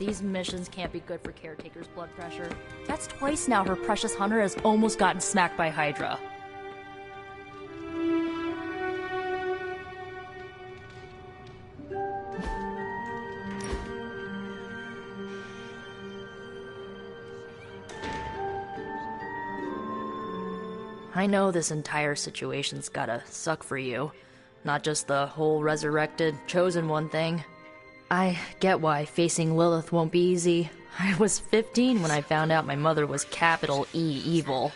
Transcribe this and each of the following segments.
these missions can't be good for Caretaker's blood pressure. That's twice now her precious hunter has almost gotten smacked by Hydra. I know this entire situation's gotta suck for you. Not just the whole resurrected, chosen one thing. I get why facing Lilith won't be easy. I was 15 when I found out my mother was capital E evil.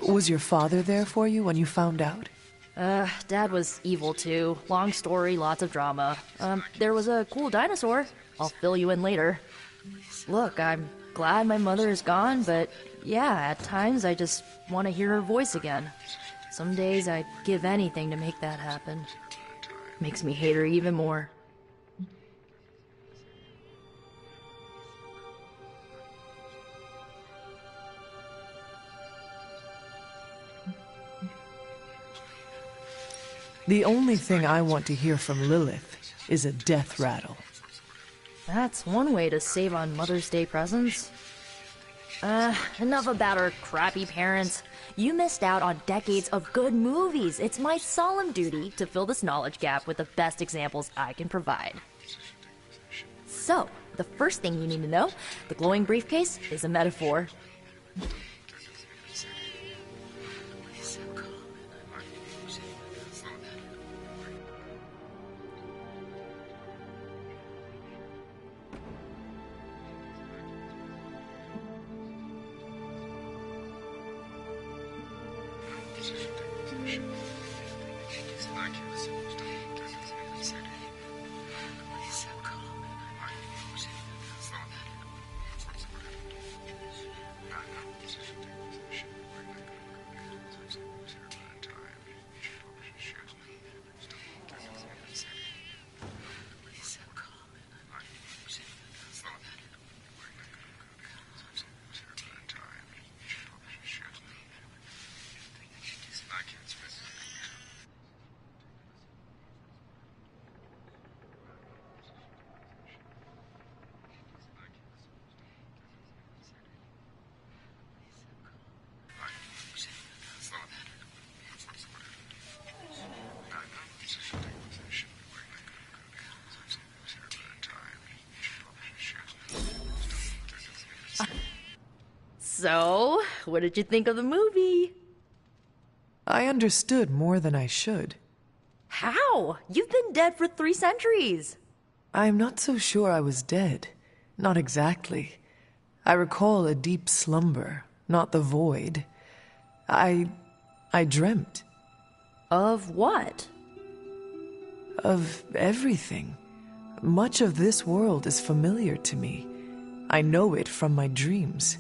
Was your father there for you when you found out? Dad was evil too. Long story, lots of drama. There was a cool dinosaur. I'll fill you in later. Look, I'm glad my mother is gone, but yeah, at times I just want to hear her voice again. Some days I'd give anything to make that happen. Makes me hate her even more. The only thing I want to hear from Lilith is a death rattle. That's one way to save on Mother's Day presents. Enough about our crappy parents. You missed out on decades of good movies. It's my solemn duty to fill this knowledge gap with the best examples I can provide. So, the first thing you need to know, the glowing briefcase is a metaphor. So, what did you think of the movie? I understood more than I should. How? You've been dead for 3 centuries. I'm not so sure I was dead. Not exactly. I recall a deep slumber, not the void. I dreamt. Of what? Of everything. Much of this world is familiar to me. I know it from my dreams.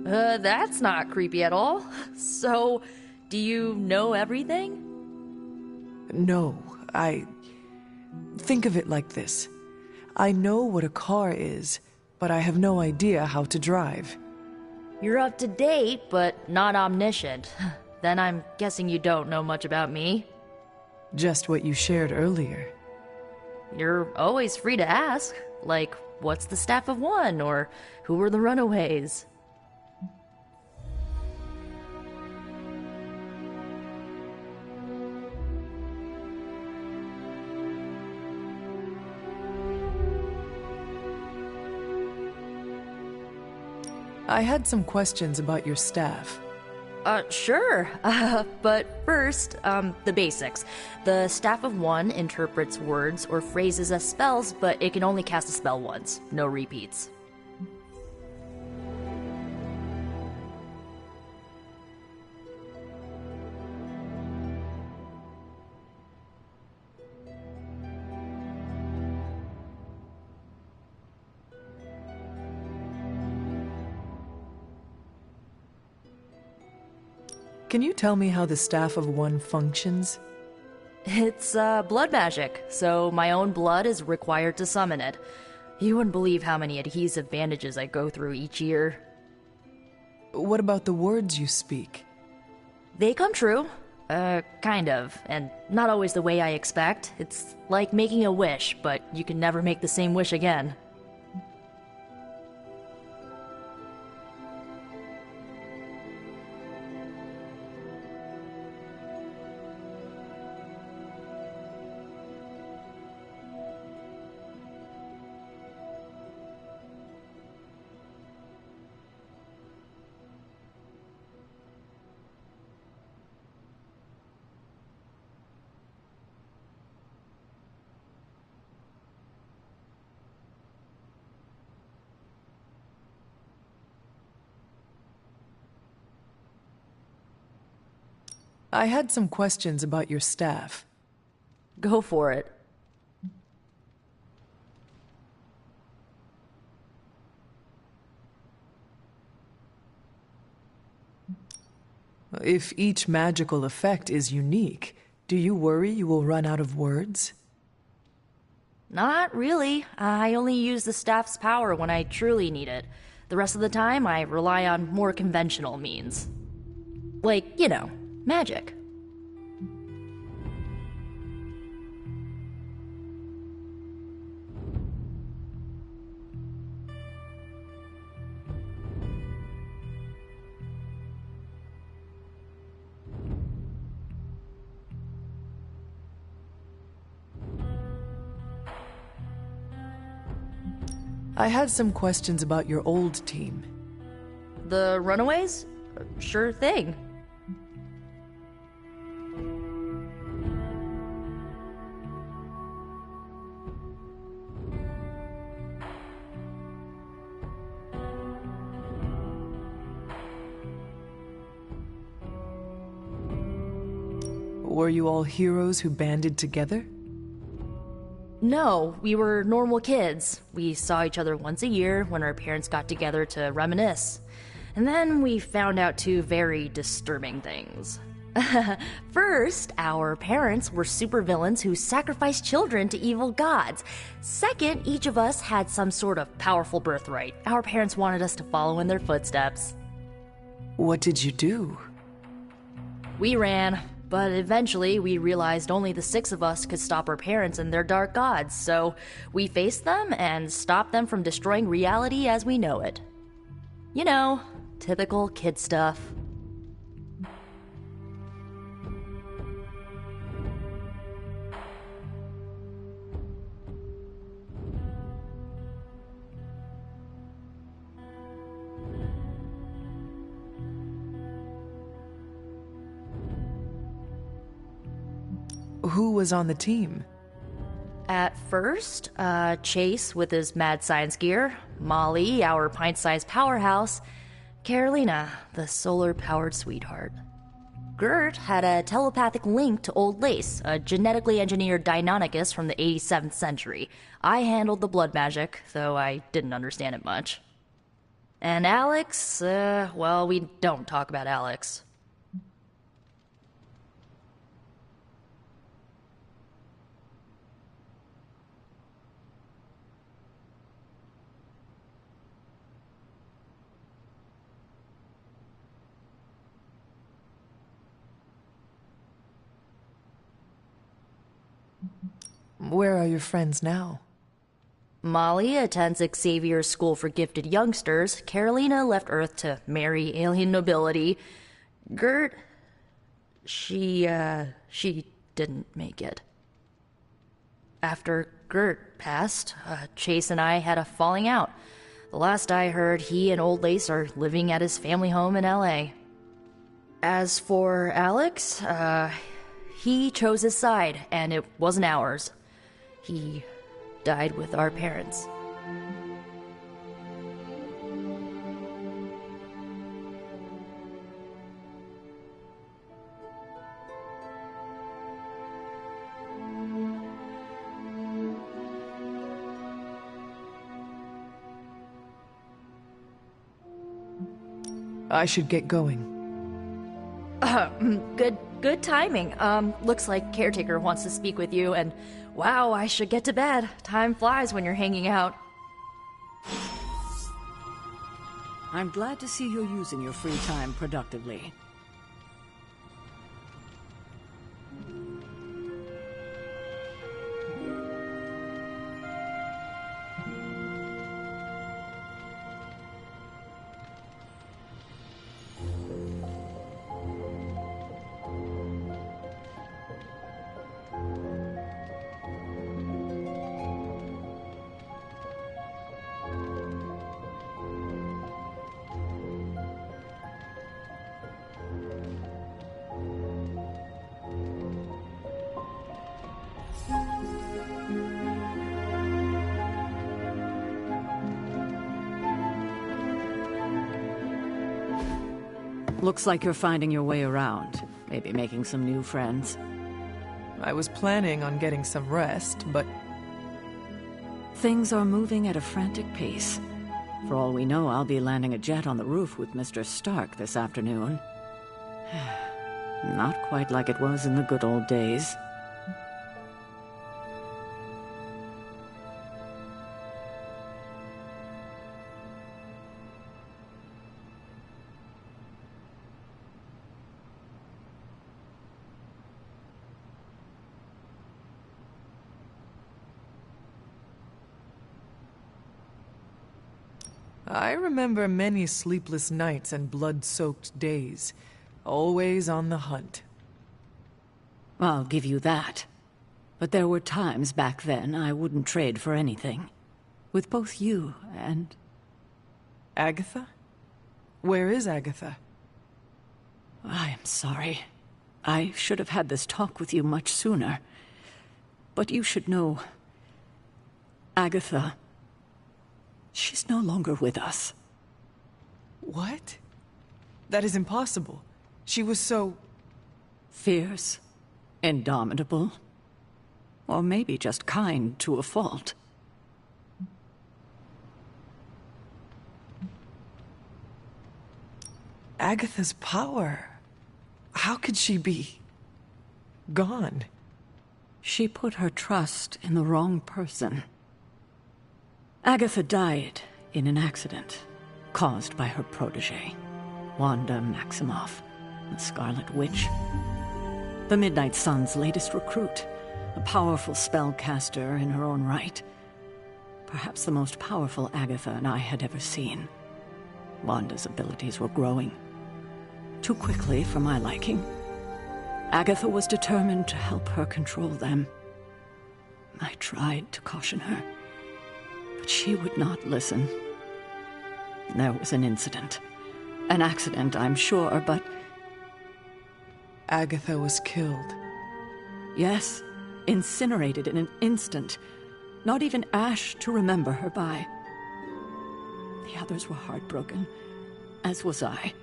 That's not creepy at all. So, do you know everything? No, Think of it like this. I know what a car is, but I have no idea how to drive. You're up to date, but not omniscient. Then I'm guessing you don't know much about me. Just what you shared earlier. You're always free to ask. Like, what's the Staff of One? Or who were the Runaways? I had some questions about your staff. Sure. But first, the basics. The Staff of One interprets words or phrases as spells, but it can only cast a spell once. No repeats. Can you tell me how the Staff of One functions? It's, blood magic, so my own blood is required to summon it. You wouldn't believe how many adhesive bandages I go through each year. What about the words you speak? They come true. Kind of, and not always the way I expect. It's like making a wish, but you can never make the same wish again. I had some questions about your staff. Go for it. If each magical effect is unique, do you worry you will run out of words? Not really. I only use the staff's power when I truly need it. The rest of the time, I rely on more conventional means. Like, magic. I had some questions about your old team. The Runaways? Sure thing. Were you all heroes who banded together? No, we were normal kids. We saw each other once a year when our parents got together to reminisce. And then we found out two very disturbing things. First, our parents were supervillains who sacrificed children to evil gods. Second, each of us had some sort of powerful birthright. Our parents wanted us to follow in their footsteps. What did you do? We ran, but eventually we realized only the 6 of us could stop our parents and their dark gods, so we faced them and stopped them from destroying reality as we know it. Typical kid stuff. Who was on the team? At first, Chase with his mad science gear, Molly, our pint-sized powerhouse, Carolina, the solar-powered sweetheart. Gert had a telepathic link to Old Lace, a genetically engineered Deinonychus from the 87th century. I handled the blood magic, though I didn't understand it much. And Alex, well, we don't talk about Alex. Where are your friends now? Molly attends Xavier's School for Gifted Youngsters. Carolina left Earth to marry alien nobility. Gert, she didn't make it. After Gert passed, Chase and I had a falling out. The last I heard, he and Old Lace are living at his family home in LA. As for Alex, he chose his side, and it wasn't ours. He died with our parents. I should get going. Good timing. Looks like Caretaker wants to speak with you, and wow, I should get to bed. Time flies when you're hanging out. I'm glad to see you're using your free time productively. Looks like you're finding your way around. Maybe making some new friends. I was planning on getting some rest, but Things are moving at a frantic pace. For all we know, I'll be landing a jet on the roof with Mr. Stark this afternoon. Not quite like it was in the good old days. I remember many sleepless nights and blood-soaked days, always on the hunt. I'll give you that. But there were times back then I wouldn't trade for anything. With both you and... Agatha? Where is Agatha? I am sorry. I should have had this talk with you much sooner. But you should know... Agatha... She's no longer with us. What? That is impossible. She was so... Fierce, indomitable, or maybe just kind to a fault. Agatha's power. How could she be... gone? She put her trust in the wrong person. Agatha died in an accident caused by her protege, Wanda Maximoff, the Scarlet Witch. The Midnight Sun's latest recruit, a powerful spellcaster in her own right. Perhaps the most powerful Agatha and I had ever seen. Wanda's abilities were growing. Too quickly for my liking. Agatha was determined to help her control them. I tried to caution her, but she would not listen. There was an incident. An accident, I'm sure, but... Agatha was killed. Yes, incinerated in an instant. Not even ash to remember her by. The others were heartbroken, as was I.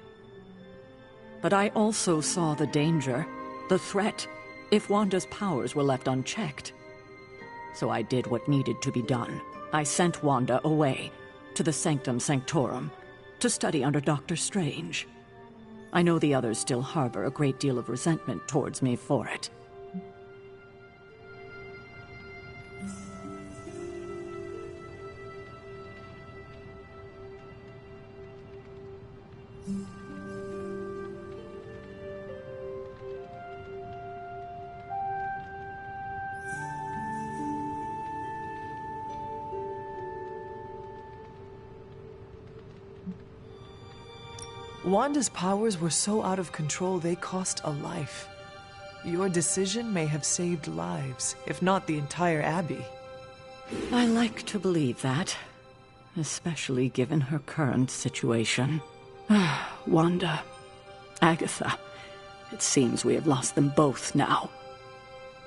But I also saw the danger, the threat, if Wanda's powers were left unchecked. So I did what needed to be done. I sent Wanda away, to the Sanctum Sanctorum, to study under Doctor Strange. I know the others still harbor a great deal of resentment towards me for it. Wanda's powers were so out of control they cost a life. Your decision may have saved lives, if not the entire Abbey. I like to believe that, especially given her current situation. Wanda, Agatha, it seems we have lost them both now.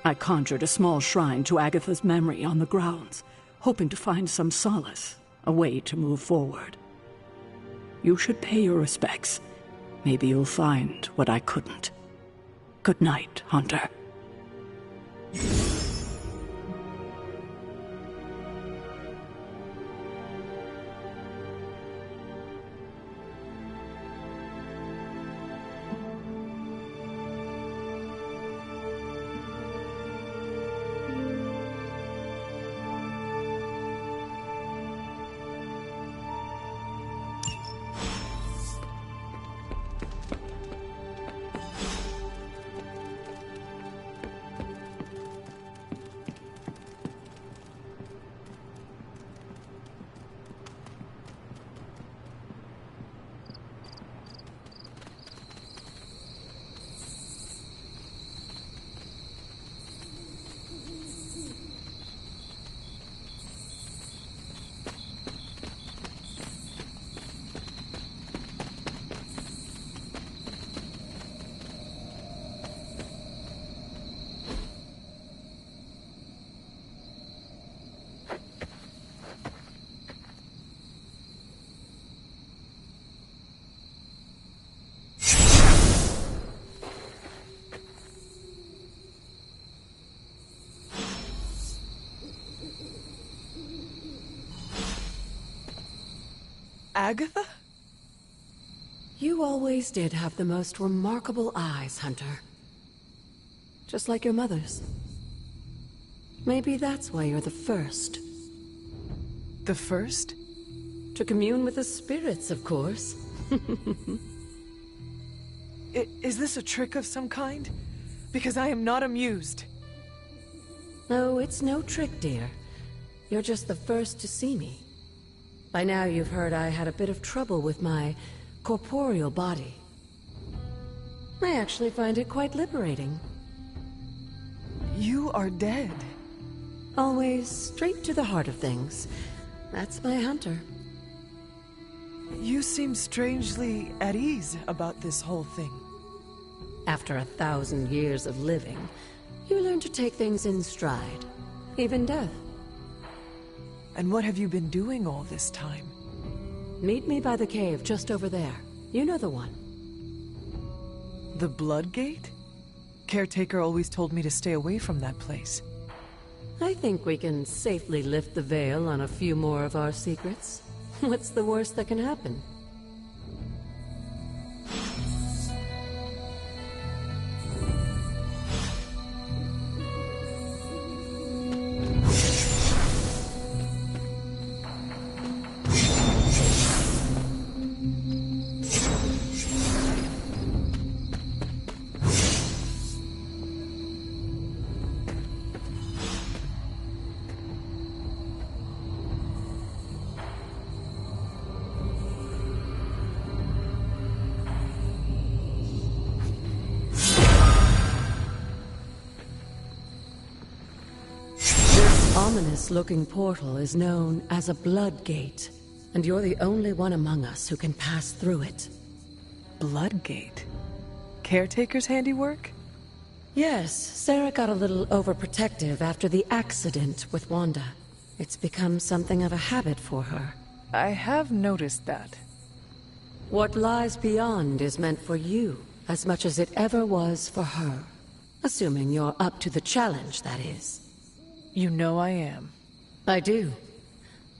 I conjured a small shrine to Agatha's memory on the grounds, hoping to find some solace, a way to move forward. You should pay your respects. Maybe you'll find what I couldn't. Good night, Hunter. Agatha? You always did have the most remarkable eyes, Hunter. Just like your mother's. Maybe that's why you're the first. The first? To commune with the spirits, of course. Is this a trick of some kind? Because I am not amused. No, it's no trick, dear. You're just the first to see me. By now you've heard I had a bit of trouble with my corporeal body. I actually find it quite liberating. You are dead. Always straight to the heart of things. That's my Hunter. You seem strangely at ease about this whole thing. After 1,000 years of living, you learn to take things in stride. Even death. And what have you been doing all this time? Meet me by the cave just over there. You know the one. The Blood Gate? Caretaker always told me to stay away from that place. I think we can safely lift the veil on a few more of our secrets. What's the worst that can happen? Ominous-looking portal is known as a Blood Gate, and you're the only one among us who can pass through it. Blood Gate? Caretaker's handiwork? Yes, Sarah got a little overprotective after the accident with Wanda. It's become something of a habit for her. I have noticed that. What lies beyond is meant for you, as much as it ever was for her. Assuming you're up to the challenge, that is. You know I am. I do.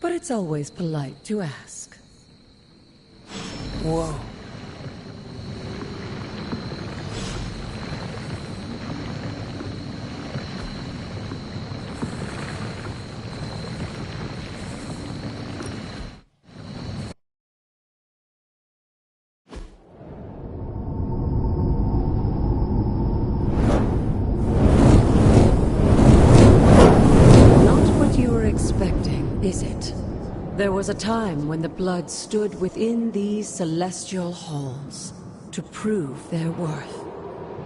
But it's always polite to ask. Whoa. Is it? There was a time when the blood stood within these celestial halls to prove their worth.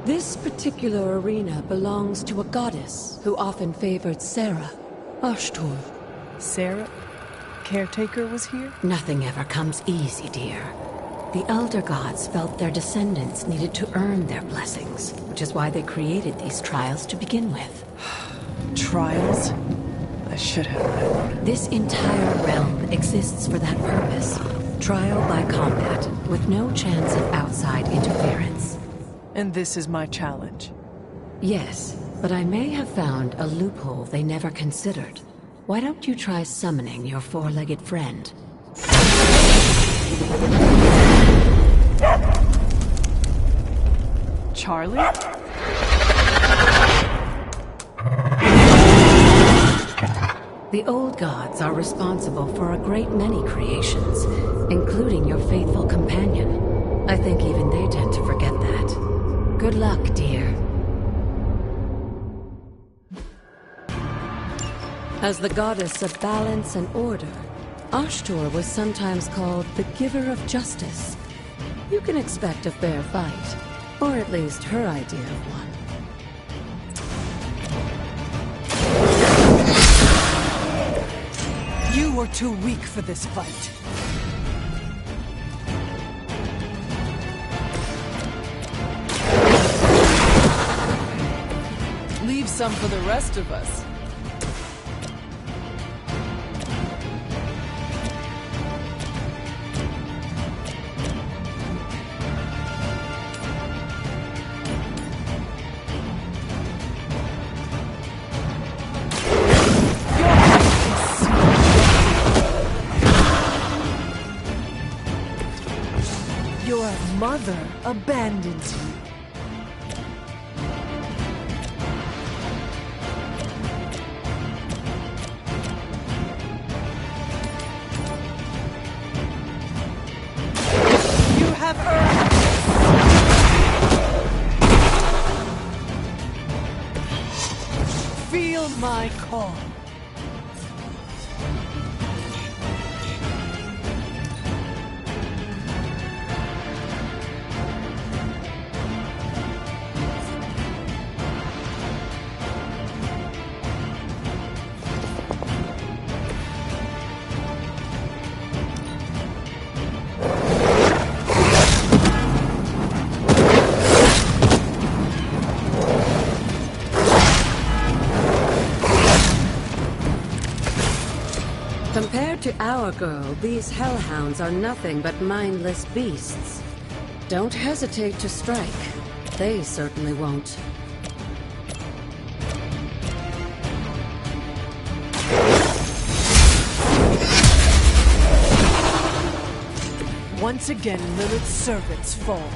This particular arena belongs to a goddess who often favored Sarah, Ashtor. Sarah? Caretaker was here? Nothing ever comes easy, dear. The Elder Gods felt their descendants needed to earn their blessings, which is why they created these trials to begin with. Trials? I should have known. This entire realm exists for that purpose. Trial by combat, with no chance of outside interference. And this is my challenge. Yes, but I may have found a loophole they never considered. Why don't you try summoning your four-legged friend? Charlie? The old gods are responsible for a great many creations, including your faithful companion. I think even they tend to forget that. Good luck, dear. As the goddess of balance and order, Ashtor was sometimes called the Giver of Justice. You can expect a fair fight, or at least her idea of one. You are too weak for this fight. Leave some for the rest of us. mother abandoned you. You have earned this. Feel my call. Compared to our girl, these hellhounds are nothing but mindless beasts. Don't hesitate to strike. They certainly won't. Once again, Lilith's servants fall.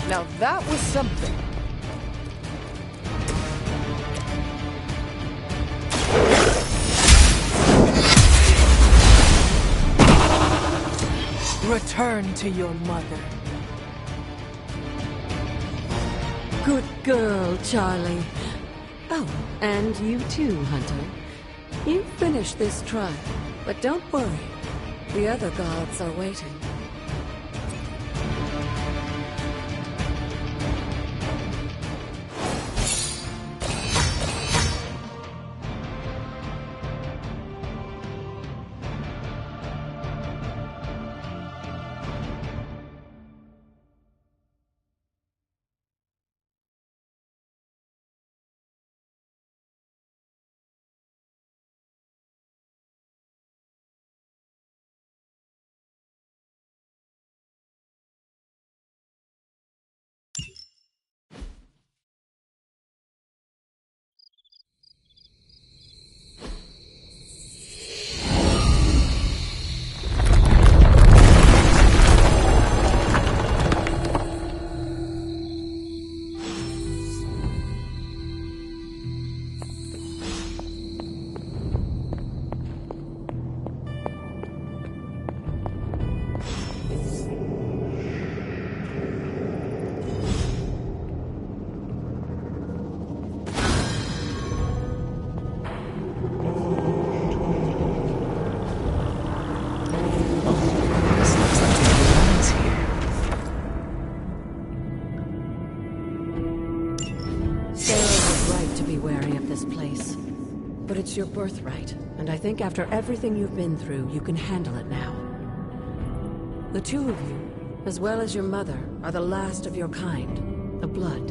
Now that was something. Return to your mother. Good girl, Charlie. Oh, and you too, Hunter. You finished this trial, but don't worry. The other gods are waiting. But it's your birthright, and I think after everything you've been through, you can handle it now. The two of you, as well as your mother, are the last of your kind, the Blood.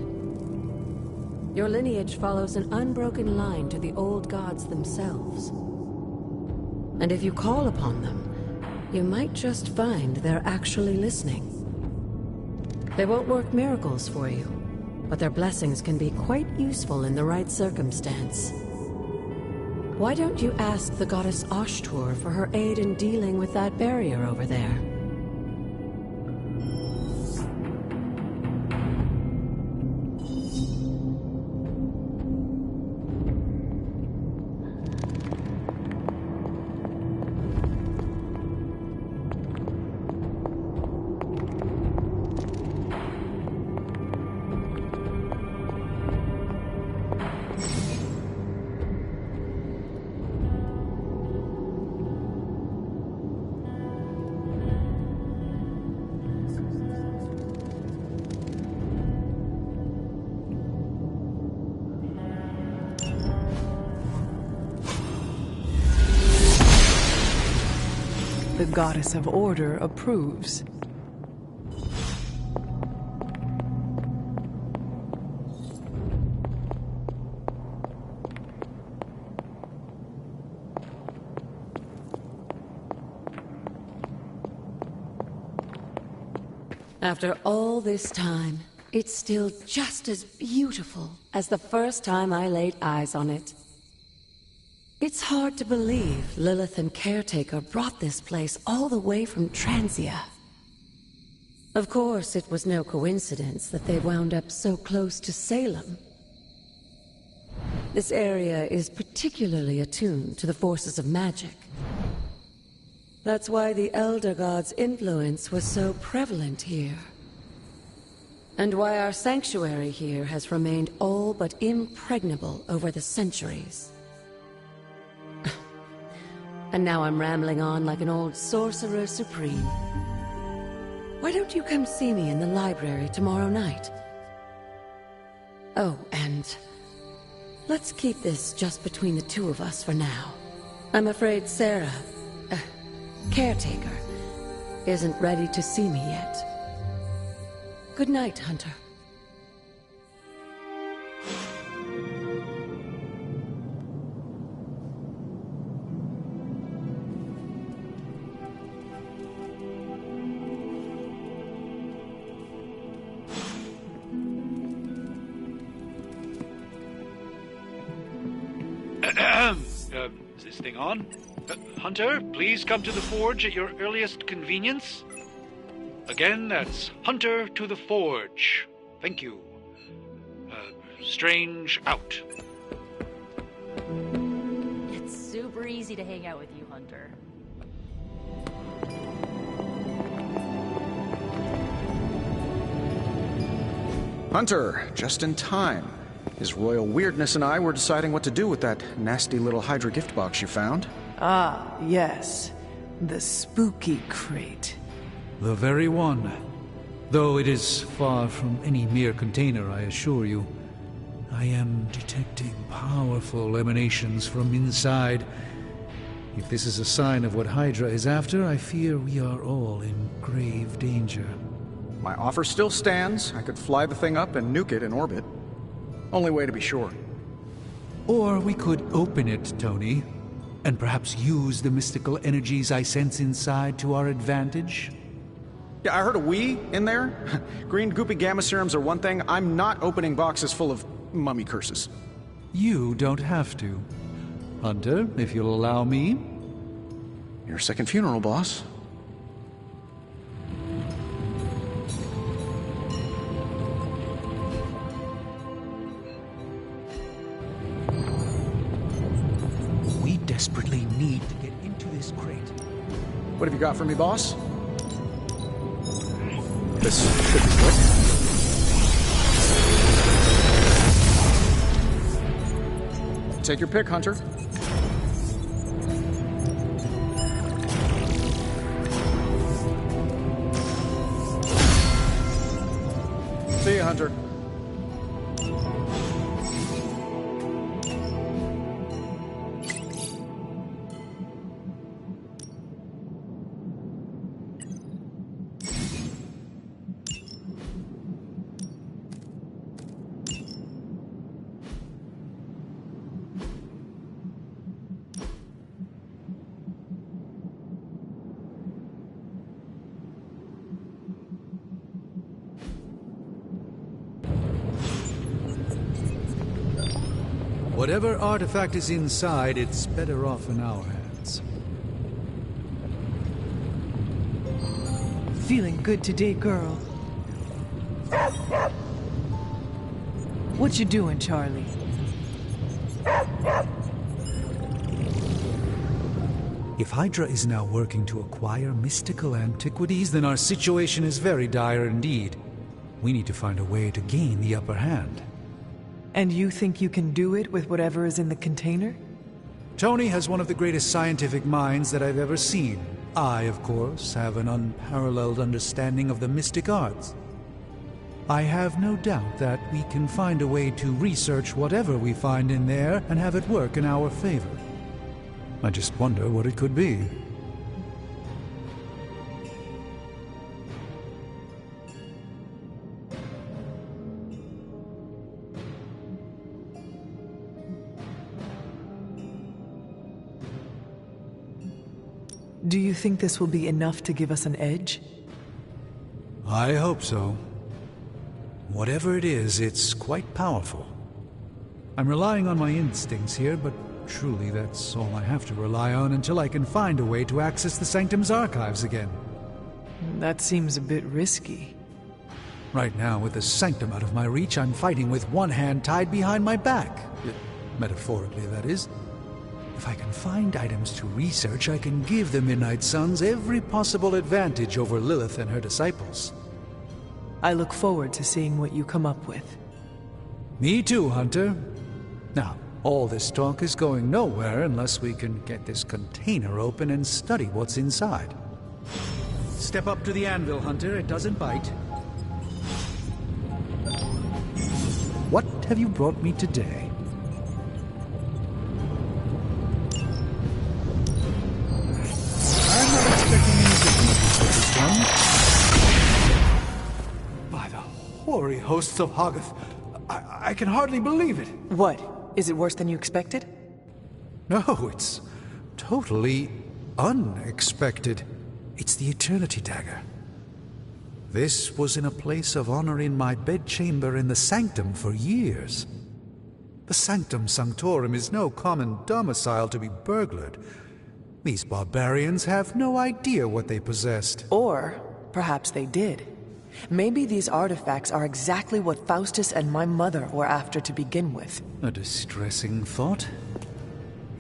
Your lineage follows an unbroken line to the old gods themselves. And if you call upon them, you might just find they're actually listening. They won't work miracles for you, but their blessings can be quite useful in the right circumstance. Why don't you ask the goddess Ashtur for her aid in dealing with that barrier over there? the Goddess of Order approves. After all this time, it's still just as beautiful as the first time I laid eyes on it. It's hard to believe Lilith and Caretaker brought this place all the way from Transia. Of course, it was no coincidence that they wound up so close to Salem. This area is particularly attuned to the forces of magic. That's why the Elder God's influence was so prevalent here. And why our sanctuary here has remained all but impregnable over the centuries. And now I'm rambling on like an old sorcerer supreme. Why don't you come see me in the library tomorrow night? Oh, and let's keep this just between the two of us for now. I'm afraid Sarah, Caretaker, isn't ready to see me yet. Good night, Hunter. Is this thing on? Hunter, please come to the forge at your earliest convenience. Again, that's Hunter to the forge. Thank you. Strange out. It's super easy to hang out with you, Hunter. Hunter, just in time. His royal weirdness and I were deciding what to do with that nasty little Hydra gift box you found. Ah, yes. The spooky crate. The very one. Though it is far from any mere container, I assure you. I am detecting powerful emanations from inside. If this is a sign of what Hydra is after, I fear we are all in grave danger. My offer still stands. I could fly the thing up and nuke it in orbit. Only way to be sure. Or we could open it, Tony, and perhaps use the mystical energies I sense inside to our advantage. Yeah, I heard a we in there. Green goopy gamma serums are one thing. I'm not opening boxes full of mummy curses. You don't have to. Hunter, if you'll allow me. Your second funeral, boss. We desperately need to get into this crate. What have you got for me, boss? This should be quick. Take your pick, Hunter. See you, Hunter. Whatever artifact is inside, it's better off in our hands. Feeling good today, girl. What you doing, Charlie? If Hydra is now working to acquire mystical antiquities, then our situation is very dire indeed. We need to find a way to gain the upper hand. And you think you can do it with whatever is in the container? Tony has one of the greatest scientific minds that I've ever seen. I, of course, have an unparalleled understanding of the mystic arts. I have no doubt that we can find a way to research whatever we find in there and have it work in our favor. I just wonder what it could be. Do you think this will be enough to give us an edge? I hope so. Whatever it is, it's quite powerful. I'm relying on my instincts here, but truly that's all I have to rely on until I can find a way to access the Sanctum's archives again. That seems a bit risky. Right now, with the Sanctum out of my reach, I'm fighting with one hand tied behind my back. Metaphorically, that is. If I can find items to research, I can give the Midnight Suns every possible advantage over Lilith and her disciples. I look forward to seeing what you come up with. Me too, Hunter. Now, all this talk is going nowhere unless we can get this container open and study what's inside. Step up to the anvil, Hunter. It doesn't bite. What have you brought me today? I'm not expecting any difficulties with this one. By the hoary hosts of Hoggoth, I can hardly believe it. What? Is it worse than you expected? No, it's totally unexpected. It's the Eternity Dagger. This was in a place of honor in my bedchamber in the Sanctum for years. The Sanctum Sanctorum is no common domicile to be burglared. These barbarians have no idea what they possessed. Or perhaps they did. Maybe these artifacts are exactly what Faustus and my mother were after to begin with. A distressing thought.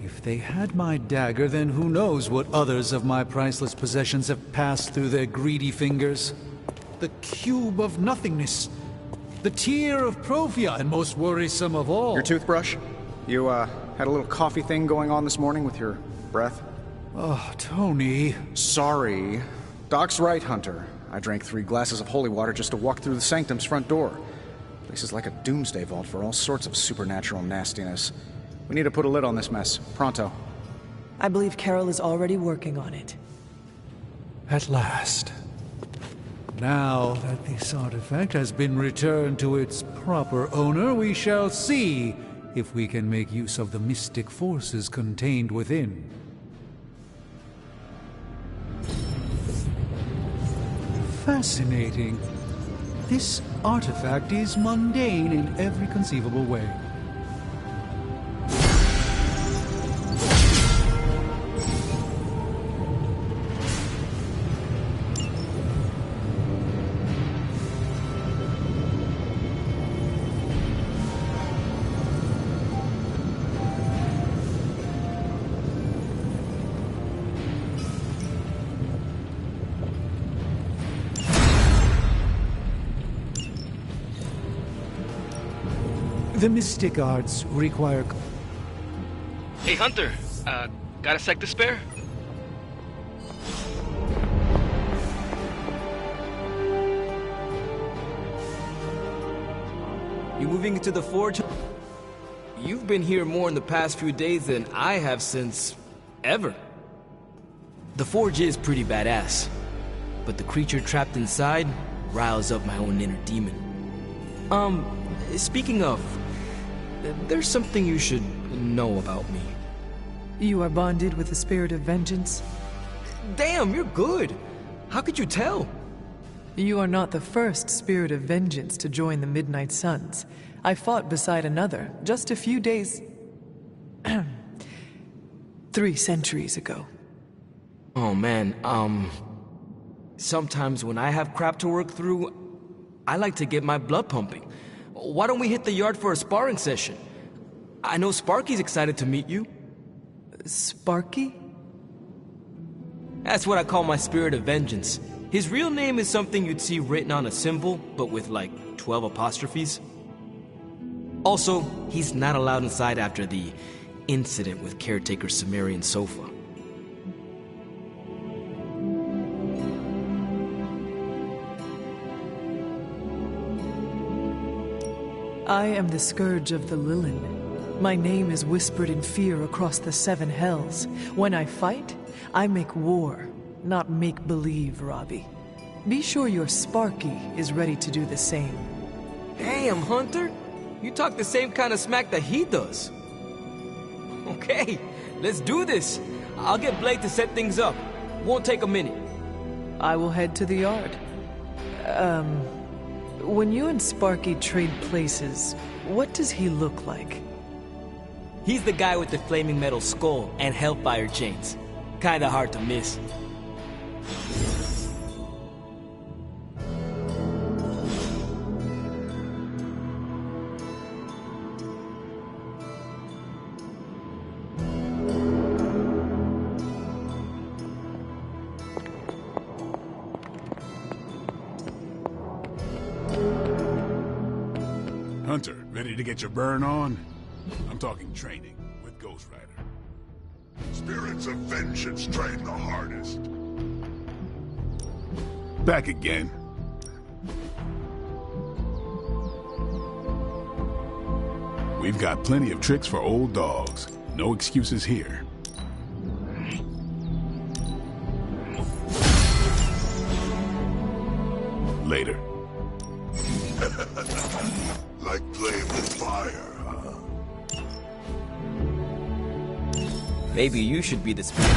If they had my dagger, then who knows what others of my priceless possessions have passed through their greedy fingers. The cube of nothingness. The tear of Profia, and most worrisome of all. Your toothbrush? You, had a little coffee thing going on this morning with your breath? Oh, Tony. Sorry. Doc's right, Hunter. I drank 3 glasses of holy water just to walk through the Sanctum's front door. Place is like a doomsday vault for all sorts of supernatural nastiness. We need to put a lid on this mess. Pronto. I believe Carol is already working on it. At last. Now that this artifact has been returned to its proper owner, we shall see if we can make use of the mystic forces contained within. Fascinating. This artifact is mundane in every conceivable way. The mystic arts require... Hey, Hunter. Got a sec to spare? You moving into the forge? You've been here more in the past few days than I have since... ever. The forge is pretty badass, but the creature trapped inside riles up my own inner demon. Speaking of, there's something you should know about me. You are bonded with the spirit of vengeance? Damn, you're good. How could you tell? You are not the first spirit of vengeance to join the Midnight Suns. I fought beside another just a few days... 3 centuries ago. Oh man, sometimes when I have crap to work through, I like to get my blood pumping. Why don't we hit the yard for a sparring session? I know Sparky's excited to meet you. Sparky? That's what I call my spirit of vengeance. His real name is something you'd see written on a symbol, but with like 12 apostrophes. Also, he's not allowed inside after the incident with caretaker Sumerian Sofa. I am the Scourge of the Lilin. My name is whispered in fear across the 7 hells. When I fight, I make war, not make-believe, Robbie. Be sure your Sparky is ready to do the same. Damn, Hunter! You talk the same kind of smack that he does. Okay, let's do this. I'll get Blake to set things up. Won't take a minute. I will head to the yard. When you and Sparky trade places, what does he look like? He's the guy with the flaming metal skull and hellfire chains. Kinda hard to miss. Hunter, ready to get your burn on? I'm talking training with Ghost Rider. Spirits of vengeance train the hardest. Back again. We've got plenty of tricks for old dogs. No excuses here. Later. Like playing with fire, huh? Maybe you should be the spirit.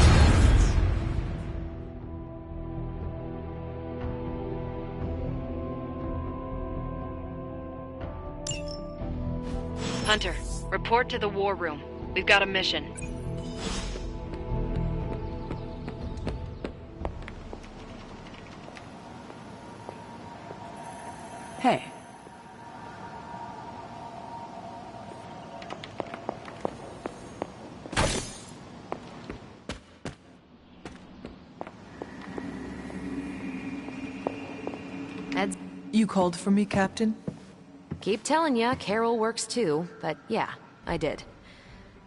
Hunter, report to the war room. We've got a mission. Hey. You called for me, Captain? Keep telling ya, Carol works too, but yeah, I did.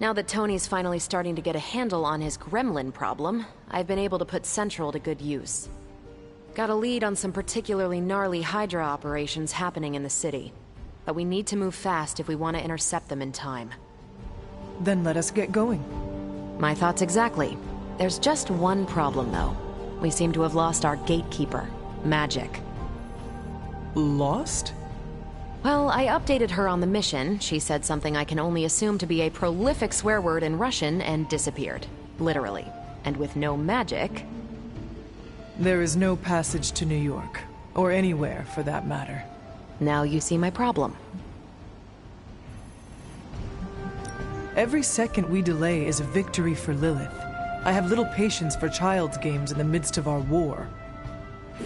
Now that Tony's finally starting to get a handle on his gremlin problem, I've been able to put Central to good use. Got a lead on some particularly gnarly Hydra operations happening in the city. But we need to move fast if we want to intercept them in time. Then let us get going. My thoughts exactly. There's just one problem, though. We seem to have lost our gatekeeper, Magic. Lost? Well, I updated her on the mission. She said something I can only assume to be a prolific swear word in Russian and disappeared. Literally. And with no magic... There is no passage to New York. Or anywhere, for that matter. Now you see my problem. Every second we delay is a victory for Lilith. I have little patience for child's games in the midst of our war.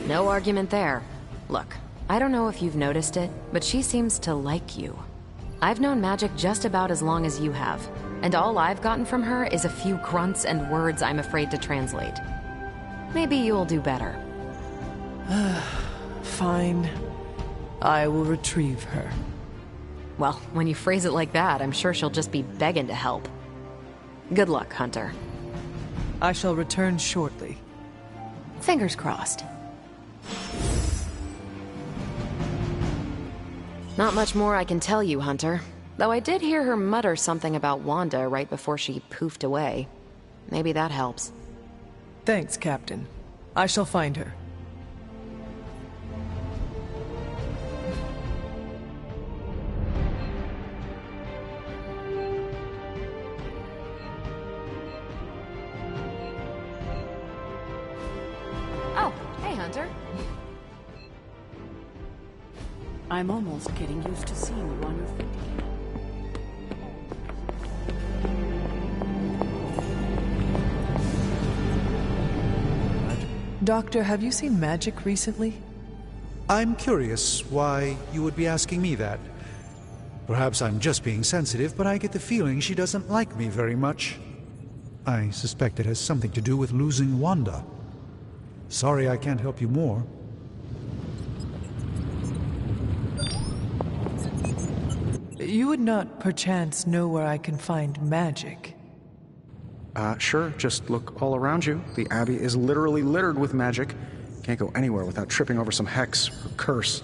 No argument there. Look, I don't know if you've noticed it, but she seems to like you. I've known Magic just about as long as you have, and all I've gotten from her is a few grunts and words I'm afraid to translate. Maybe you'll do better. Fine. I will retrieve her. Well, when you phrase it like that, I'm sure she'll just be begging to help. Good luck, Hunter. I shall return shortly. Fingers crossed. Not much more I can tell you, Hunter. Though I did hear her mutter something about Wanda right before she poofed away. Maybe that helps. Thanks, Captain. I shall find her. Oh, hey, Hunter. I'm almost getting used to seeing you on your feet again. Doctor, have you seen Magic recently? I'm curious why you would be asking me that. Perhaps I'm just being sensitive, but I get the feeling she doesn't like me very much. I suspect it has something to do with losing Wanda. Sorry I can't help you more. You would not, perchance, know where I can find Magic? Sure. Just look all around you. The Abbey is literally littered with magic. Can't go anywhere without tripping over some hex or curse.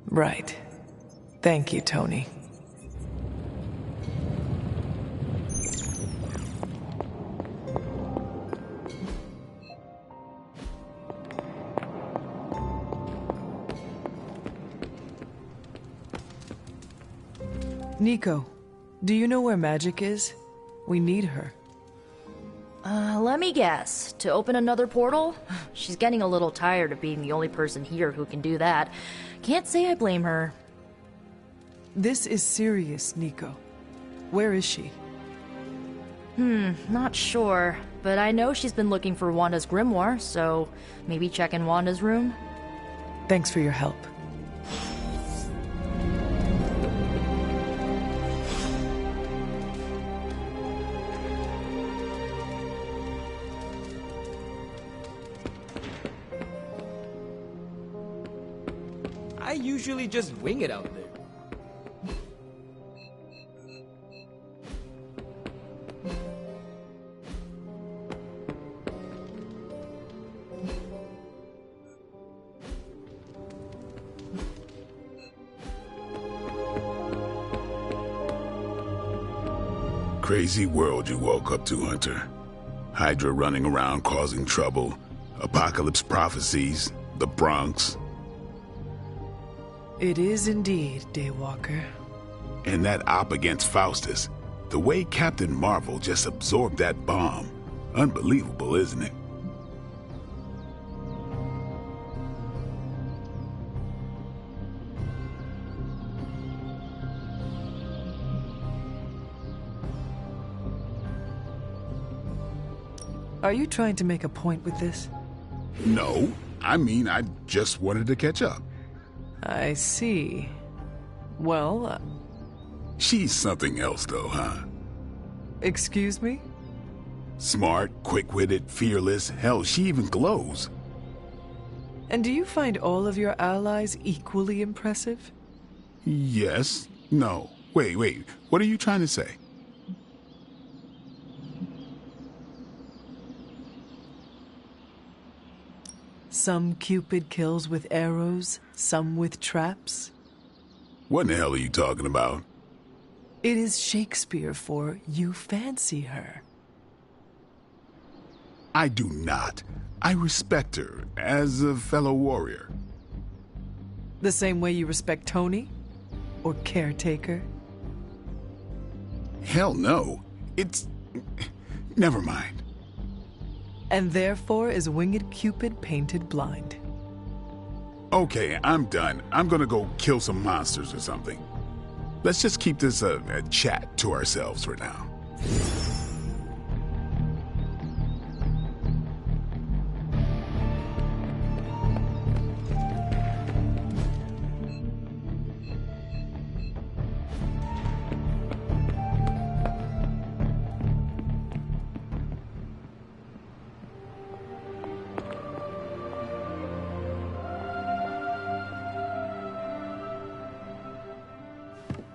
Right. Thank you, Tony. Nico, do you know where Magic is? We need her. Let me guess. To open another portal? She's getting a little tired of being the only person here who can do that. Can't say I blame her. This is serious, Nico. Where is she? Not sure. But I know she's been looking for Wanda's grimoire, so maybe check in Wanda's room? Thanks for your help. I usually just wing it out there. Crazy world you woke up to, Hunter. Hydra running around causing trouble, apocalypse prophecies, the Bronx. It is indeed, Daywalker. And that op against Faustus. The way Captain Marvel just absorbed that bomb. Unbelievable, isn't it? Are you trying to make a point with this? No. I mean, I just wanted to catch up. I see. Well, She's something else, though, huh? excuse me? Smart, quick-witted, fearless. Hell, she even glows. And do you find all of your allies equally impressive? Yes. No. Wait. What are you trying to say? Some Cupid kills with arrows, some with traps. What in the hell are you talking about? It is Shakespeare for you fancy her. I do not. I respect her as a fellow warrior. The same way you respect Tony? Or Caretaker? Hell no. It's... Never mind. And therefore is Winged Cupid painted blind. Okay, I'm done. I'm gonna go kill some monsters or something. Let's just keep this a chat to ourselves for now.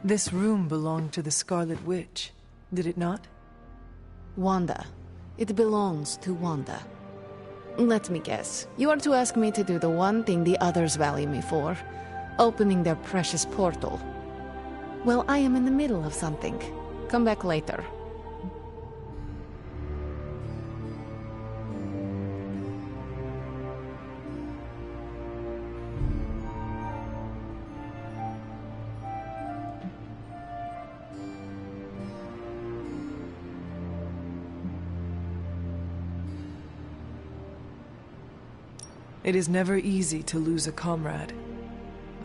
This room belonged to the Scarlet Witch, did it not? Wanda. It belongs to Wanda. Let me guess. You are to ask me to do the one thing the others value me for. Opening their precious portal. Well, I am in the middle of something. Come back later. It is never easy to lose a comrade.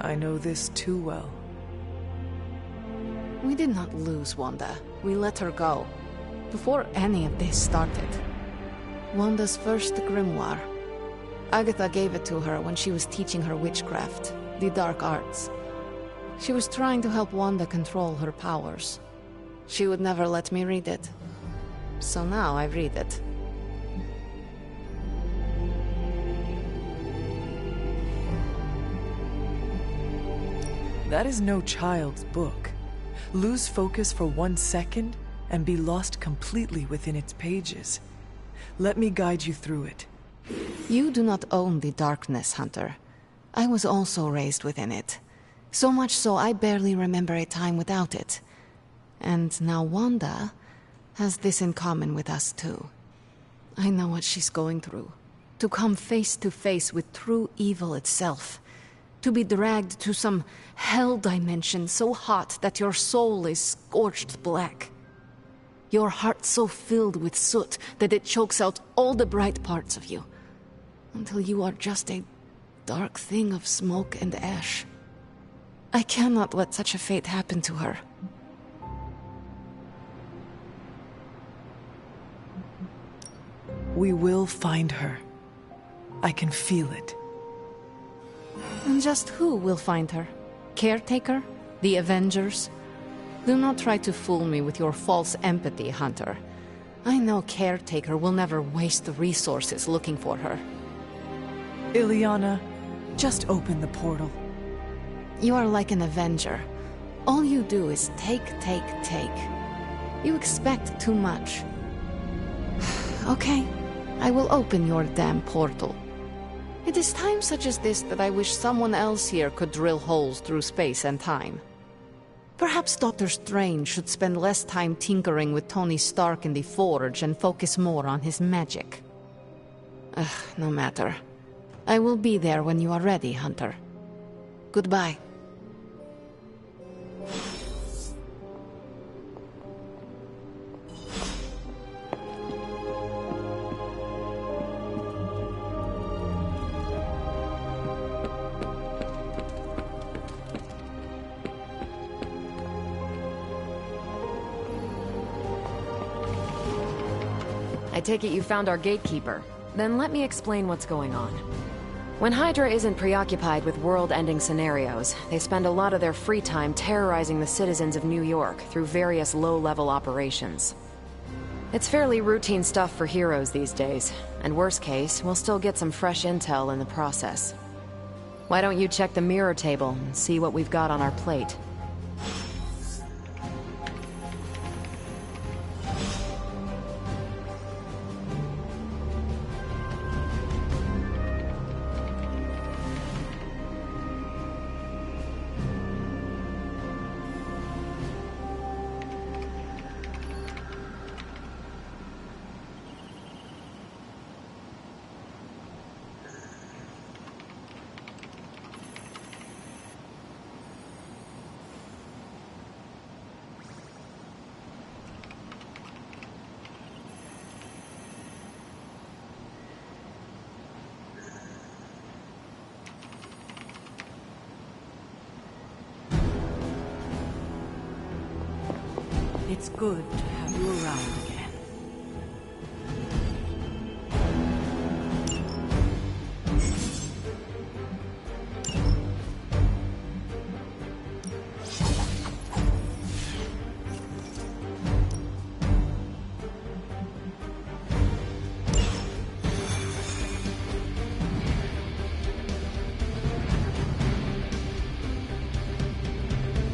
I know this too well. We did not lose Wanda. We let her go. Before any of this started. Wanda's first grimoire. Agatha gave it to her when she was teaching her witchcraft, the dark arts. She was trying to help Wanda control her powers. She would never let me read it. So now I read it. That is no child's book. Lose focus for 1 second and be lost completely within its pages. Let me guide you through it. You do not own the darkness, Hunter. I was also raised within it. So much so I barely remember a time without it. And now Wanda has this in common with us too. I know what she's going through. To come face to face with true evil itself. To be dragged to some hell dimension so hot that your soul is scorched black. Your heart so filled with soot that it chokes out all the bright parts of you. Until you are just a dark thing of smoke and ash. I cannot let such a fate happen to her. We will find her. I can feel it. And just who will find her? Caretaker? The Avengers? Do not try to fool me with your false empathy, Hunter. I know Caretaker will never waste the resources looking for her. Illyana, just open the portal. You are like an Avenger. All you do is take, take, take. You expect too much. Okay, I will open your damn portal. It is times such as this that I wish someone else here could drill holes through space and time. Perhaps Doctor Strange should spend less time tinkering with Tony Stark in the Forge and focus more on his magic. No matter. I will be there when you are ready, Hunter. Goodbye. I take it you found our gatekeeper. Then let me explain what's going on. When Hydra isn't preoccupied with world-ending scenarios, they spend a lot of their free time terrorizing the citizens of New York through various low-level operations. It's fairly routine stuff for heroes these days, and worst case, we'll still get some fresh intel in the process. Why don't you check the mirror table and see what we've got on our plate? It's good to have you around again.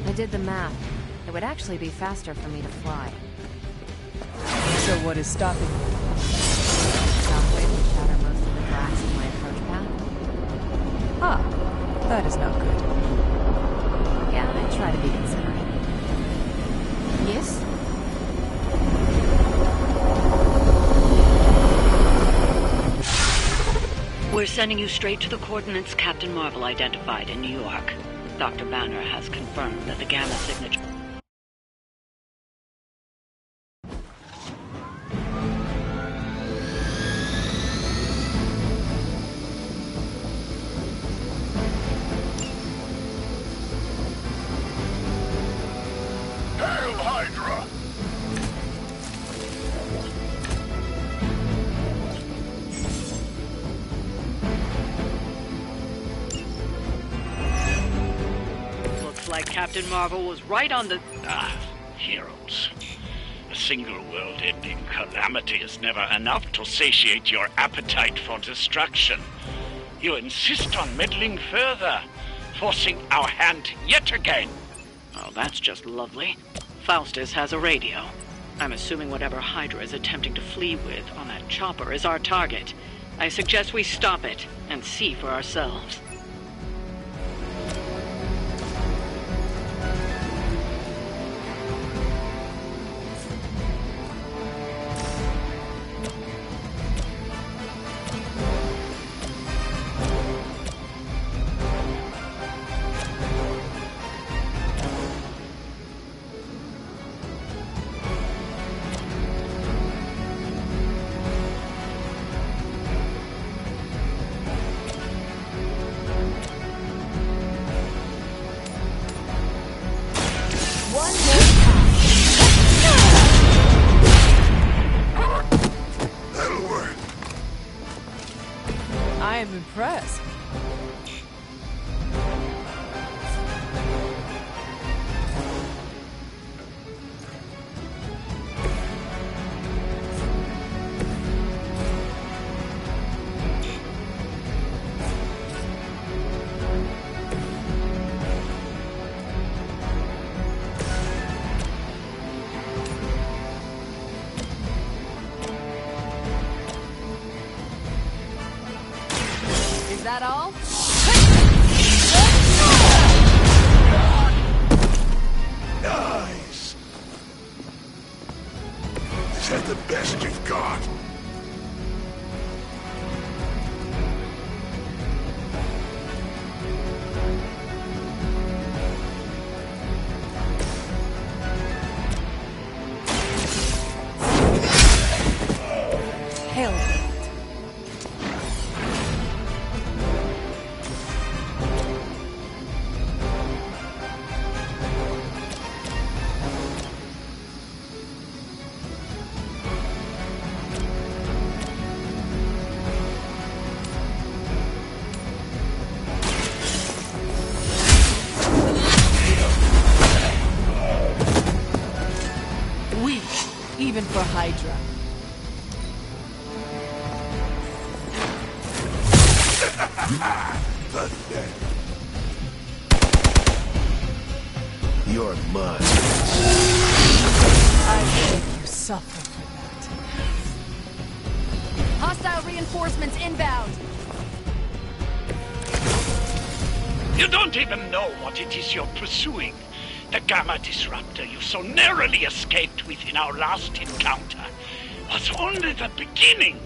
I did the math. It would actually be faster for me to fly. So what is stopping you? Soundwave would shatter most of the glass in my approach path. Ah, that is not good. Yeah, I try to be considerate. Yes? We're sending you straight to the coordinates Captain Marvel identified in New York. Dr. Banner has confirmed that the gamma signature... Hail Hydra! Looks like Captain Marvel was right on the... Heroes. A single world-ending calamity is never enough to satiate your appetite for destruction. You insist on meddling further, forcing our hand yet again. Oh, that's just lovely. Faustus has a radio. I'm assuming whatever Hydra is attempting to flee with on that chopper is our target. I suggest we stop it and see for ourselves. impressed. Is that all? Nice! Is that the best you've got? Hell with it. Weak, even for Hydra. You're mine. I hope you suffer for that. Hostile reinforcements inbound. You don't even know what it is you're pursuing. The Gamma Disruptor you so narrowly escaped with in our last encounter was only the beginning.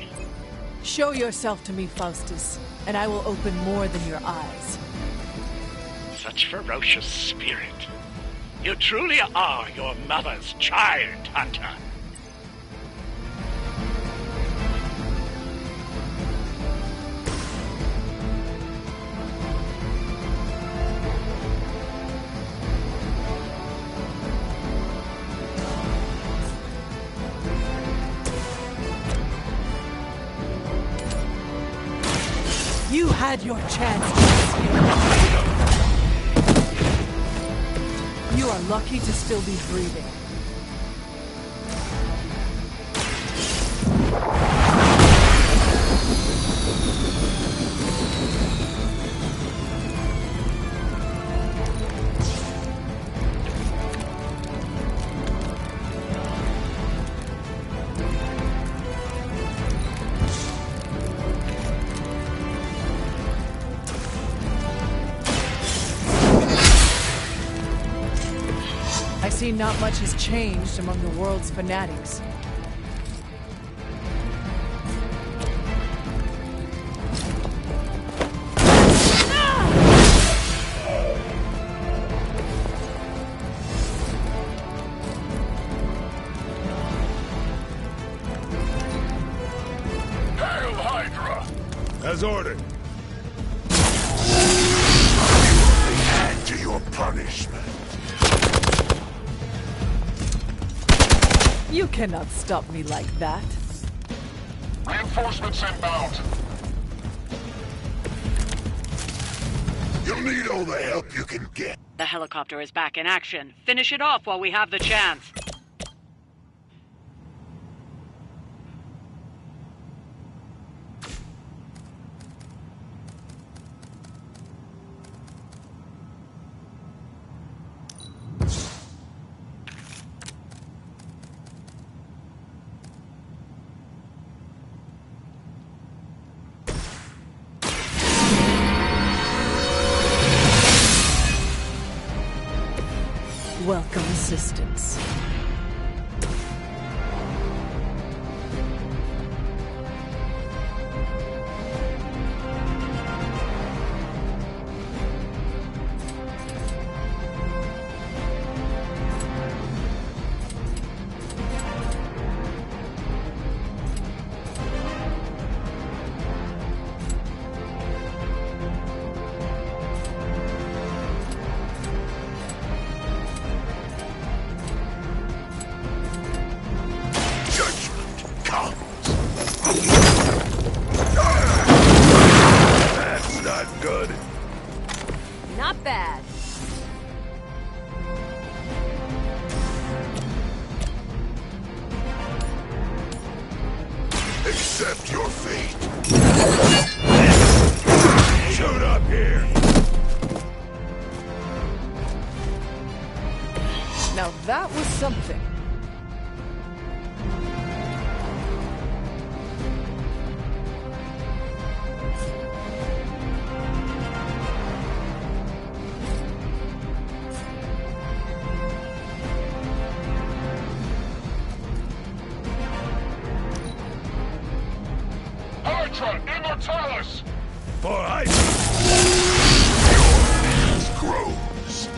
Show yourself to me, Faustus, and I will open more than your eyes. Such ferocious spirit. You truly are your mother's child, Hunter. You had your chance. You are lucky to still be breathing. I see not much has changed among the world's fanatics. Hail Hydra! As ordered. Add to your punishment. You cannot stop me like that. Reinforcements inbound. You'll need all the help you can get. The helicopter is back in action. Finish it off while we have the chance. Welcome assistance. bad. Accept your fate. Shut up here. Now that was something. Ultra Immortalis! For I... Your grows.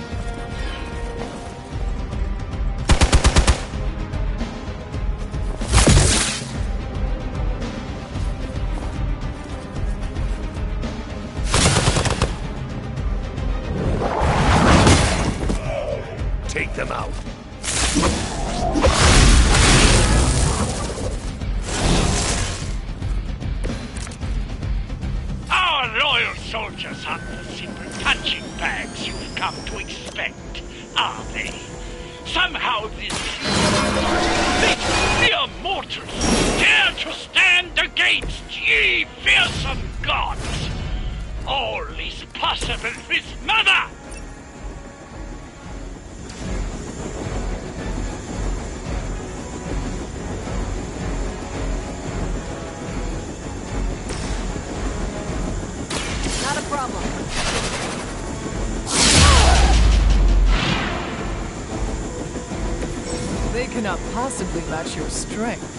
Take them out. Our loyal soldiers aren't the simple punching bags you've come to expect, are they? Somehow these mere mortals dare to stand against ye fearsome gods. All is possible with Mother! Not a problem. They cannot possibly match your strength.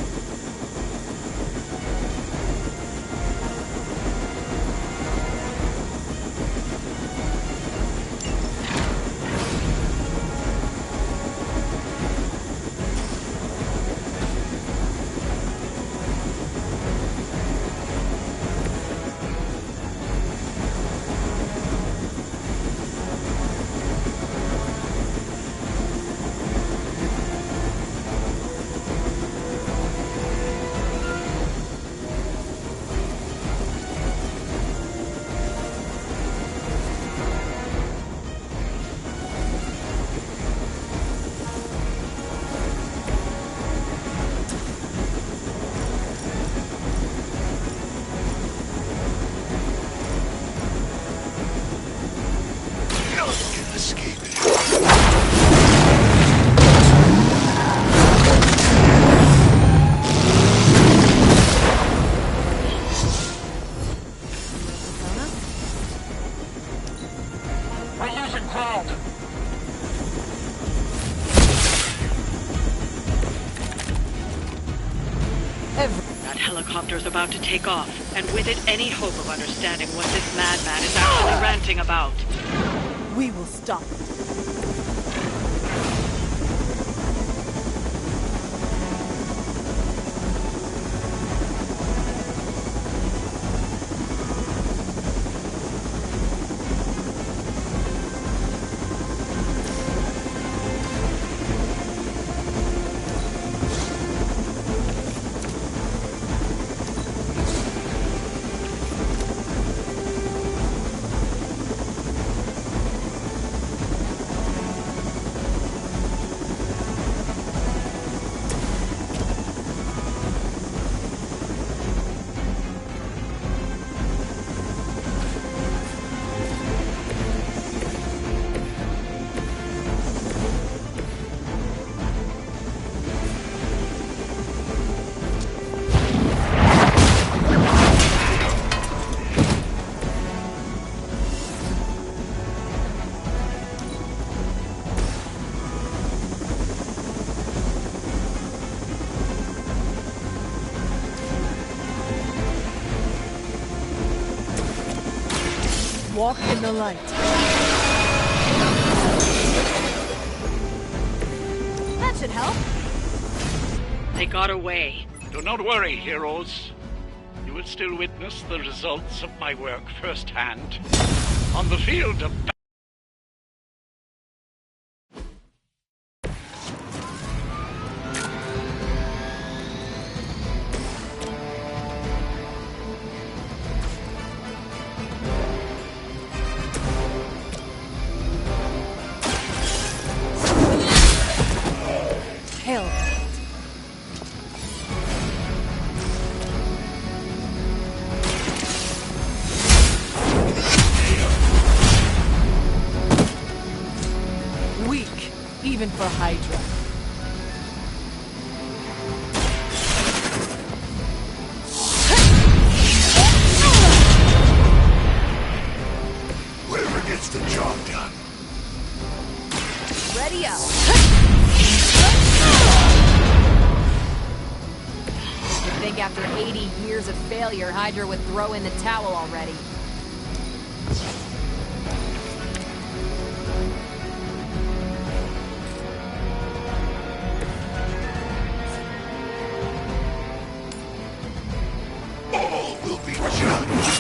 That helicopter's about to take off, and with it any hope of understanding what this madman is actually ranting about. We will stop it. Walk in the light. That should help. They got away. Do not worry, heroes. You will still witness the results of my work firsthand. On the field of even for Hydra. Whoever gets the job done. Ready up. You'd think after 80 years of failure, Hydra would throw in the towel already. All will be judged.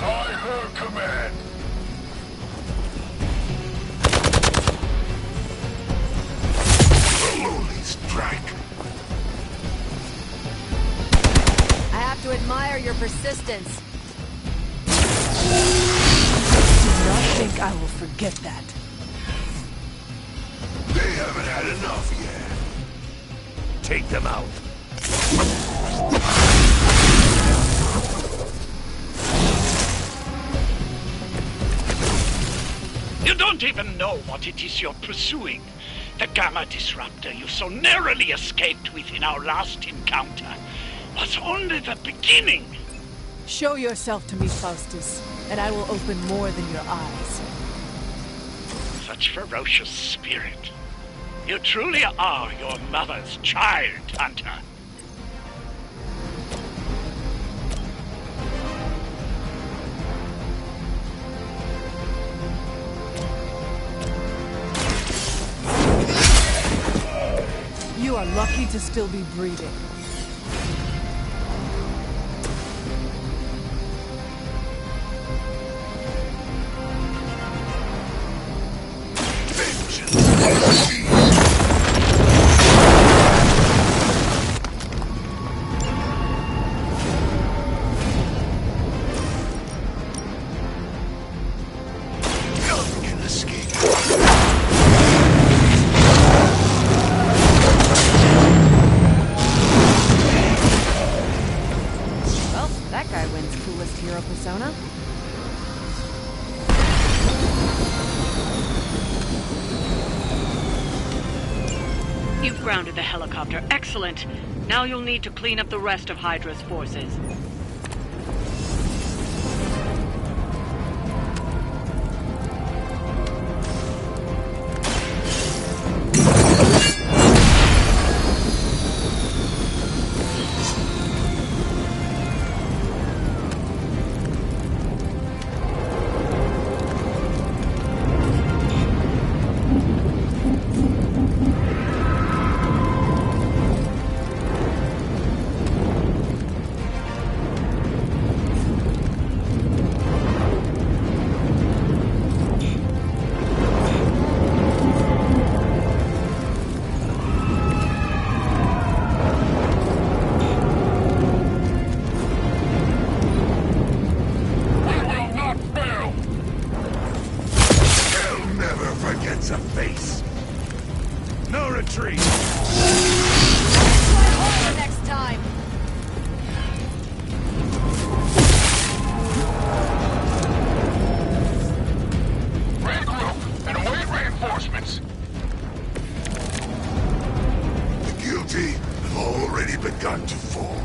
By her command. The lowly strike. I have to admire your persistence. Do not think I will forget that. They haven't had enough yet. Take them out. You don't even know what it is you're pursuing. The Gamma Disruptor you so narrowly escaped with in our last encounter was only the beginning. Show yourself to me, Faustus, and I will open more than your eyes. Such ferocious spirit. You truly are your mother's child, Hunter. You are lucky to still be breathing. None can escape. Well, that guy wins coolest hero persona. You've grounded the helicopter. Excellent. Now you'll need to clean up the rest of Hydra's forces. retreat. Next time. Regroup and await reinforcements. The guilty have already begun to fall.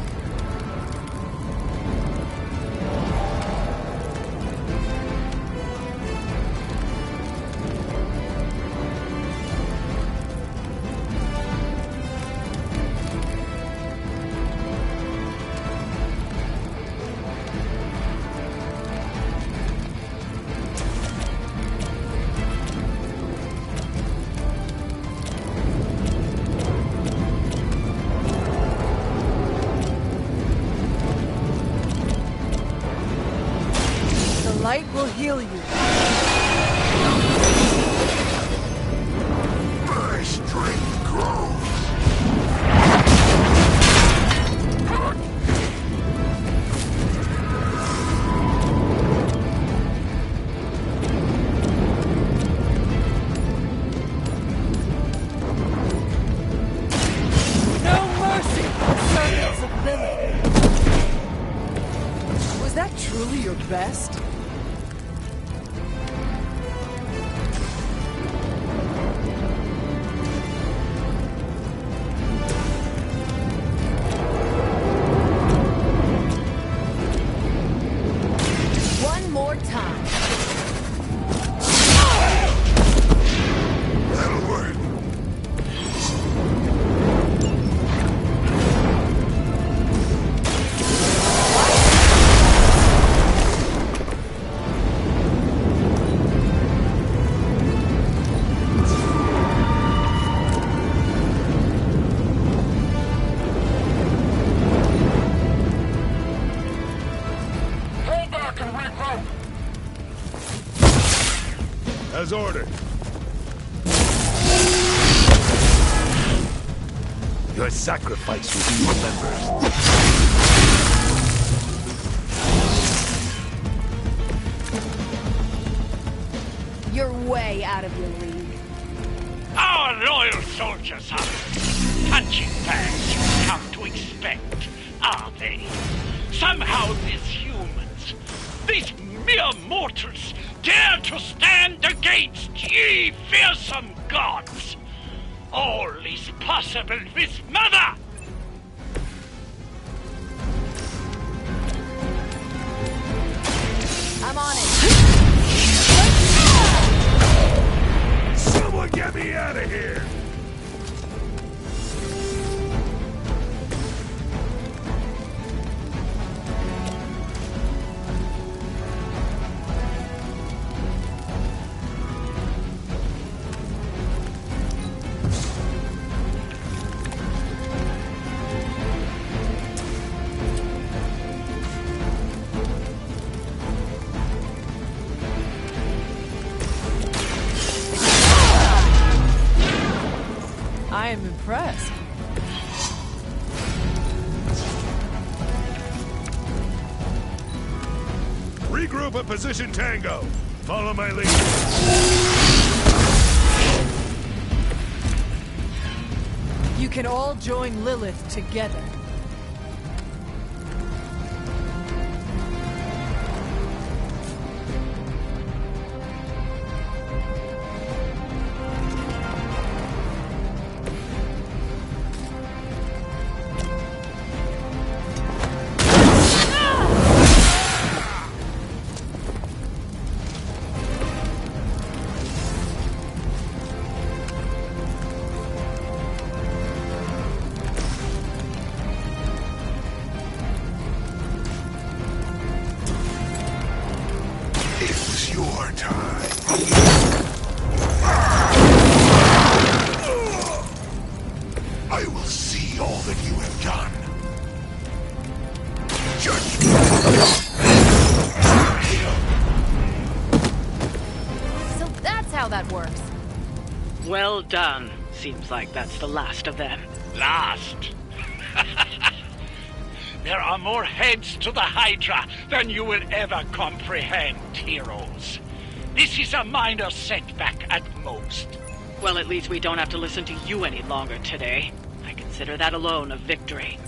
your best? One more time. That'll work. As ordered. Your sacrifice will be remembered. You're way out of your league. Our loyal soldiers are punching bags you've come to expect, are they? Somehow these humans, these mere mortals, dare to stand against ye fearsome gods! All is possible with Mother! I'm on it. Someone get me out of here! I am impressed. Regroup at position Tango. Follow my lead. You can all join Lilith together. It's your time. I will see all that you have done. So that's how that works. Well done. Seems like that's the last of them. Last? There are more heads to the Hydra than you will ever comprehend, heroes. This is a minor setback at most. Well, at least we don't have to listen to you any longer today. I consider that alone a victory.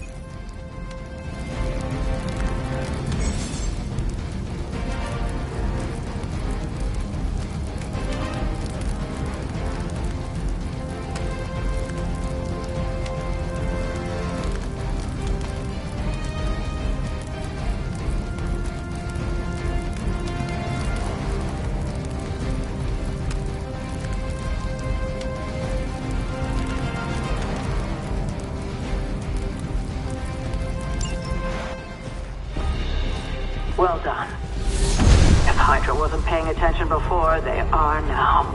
Well done. If Hydra wasn't paying attention before, they are now.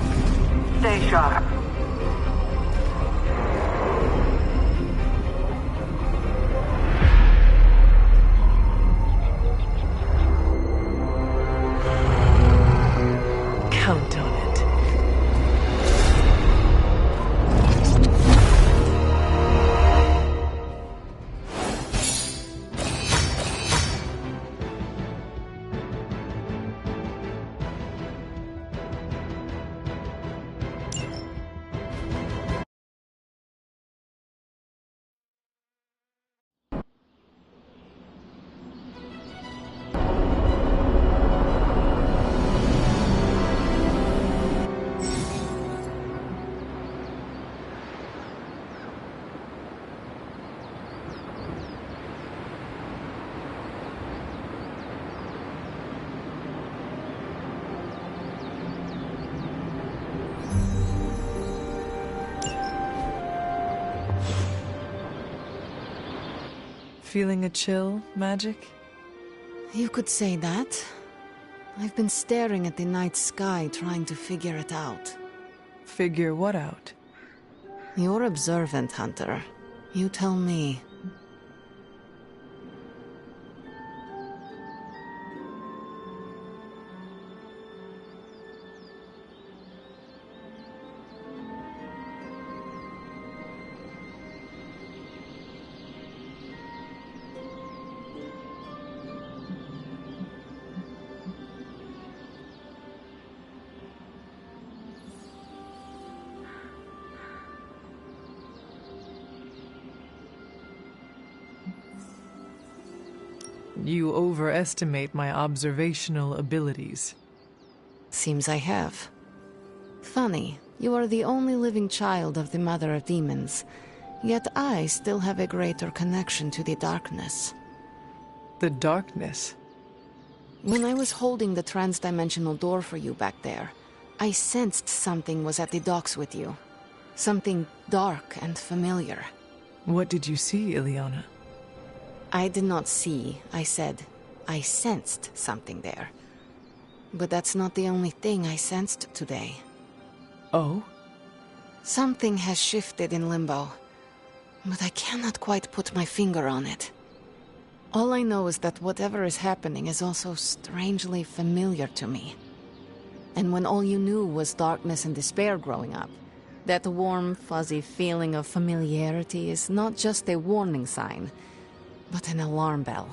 Stay sharp. Count on it. Feeling a chill, Magic? You could say that. I've been staring at the night sky trying to figure it out. Figure what out? You're observant, Hunter. You tell me. You overestimate my observational abilities. Seems I have. Funny, you are the only living child of the Mother of Demons, yet I still have a greater connection to the darkness. The darkness? When I was holding the transdimensional door for you back there, I sensed something was at the docks with you. Something dark and familiar. What did you see, Ileana? I did not see, I said. I sensed something there. But that's not the only thing I sensed today. Oh? Something has shifted in Limbo, but I cannot quite put my finger on it. All I know is that whatever is happening is also strangely familiar to me. And when all you knew was darkness and despair growing up, that warm, fuzzy feeling of familiarity is not just a warning sign, but an alarm bell.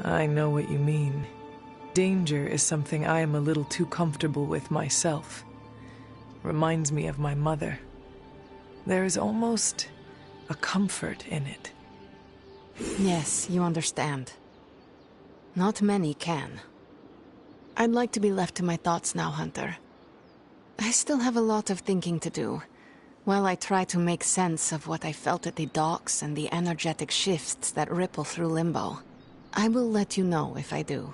I know what you mean. Danger is something I am a little too comfortable with myself. Reminds me of my mother. There is almost a comfort in it. Yes, you understand. Not many can. I'd like to be left to my thoughts now, Hunter. I still have a lot of thinking to do, while I try to make sense of what I felt at the docks and the energetic shifts that ripple through Limbo. I will let you know if I do.